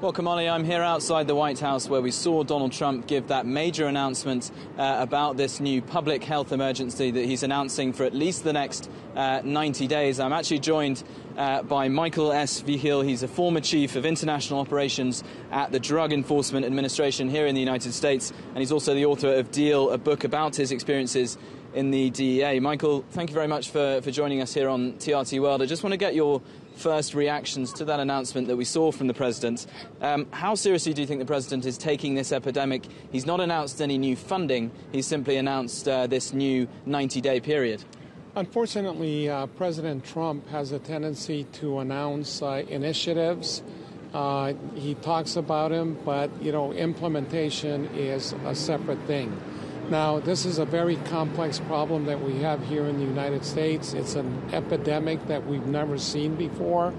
Well, Kamali, I'm here outside the White House where we saw Donald Trump give that major announcement about this new public health emergency that he's announcing for at least the next 90 days. I'm actually joined by Michael S Vigil. He's a former chief of international operations at the Drug Enforcement Administration here in the United States, and he's also the author of Deal, a book about his experiences in the DEA. Michael, thank you very much for joining us here on TRT World. I just want to get your first reactions to that announcement that we saw from the president. How seriously do you think the president is taking this epidemic? He's not announced any new funding. He's simply announced this new 90-day period. Unfortunately, President Trump has a tendency to announce initiatives. He talks about them, but, implementation is a separate thing. Now, this is a very complex problem that we have here in the United States. It's an epidemic that we've never seen before.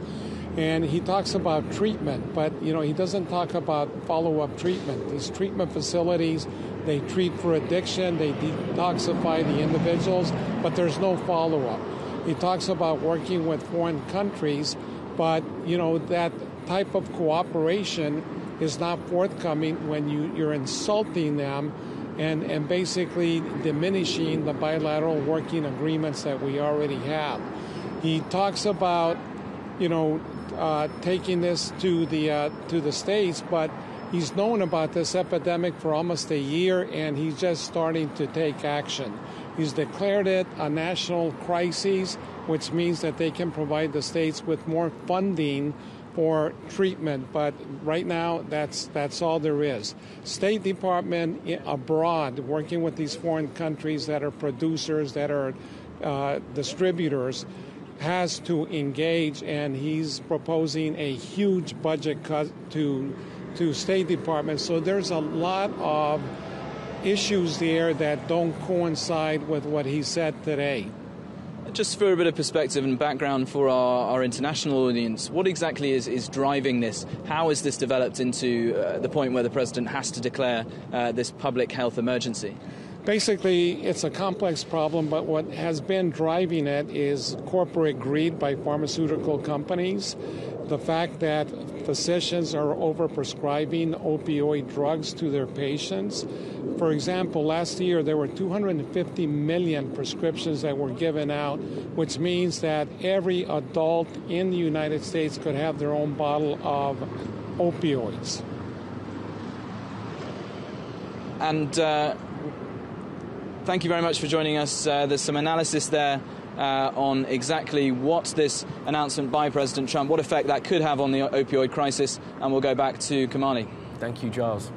And he talks about treatment, but, he doesn't talk about follow-up treatment. These treatment facilities, they treat for addiction, they detoxify the individuals, but there's no follow-up. He talks about working with foreign countries, but, that type of cooperation is not forthcoming when you're insulting them and basically diminishing the bilateral working agreements that we already have. He talks about, taking this to the states, but he's known about this epidemic for almost a year, and he's just starting to take action. He's declared it a national crisis, which means that they can provide the states with more funding for treatment, but right now that's all there is. State Department abroad, working with these foreign countries that are producers, that are distributors, has to engage, and he's proposing a huge budget cut to State Department. So there's a lot of issues there that don't coincide with what he said today. Just for a bit of perspective and background for our international audience, what exactly is driving this? How has this developed into the point where the president has to declare this public health emergency? Basically, it's a complex problem, but what has been driving it is corporate greed by pharmaceutical companies, the fact that physicians are overprescribing opioid drugs to their patients. For example, last year there were 250 million prescriptions that were given out, which means that every adult in the United States could have their own bottle of opioids. And thank you very much for joining us. There's some analysis there on exactly what this announcement by President Trump, what effect that could have on the opioid crisis, and we'll go back to Kamali. Thank you, Giles.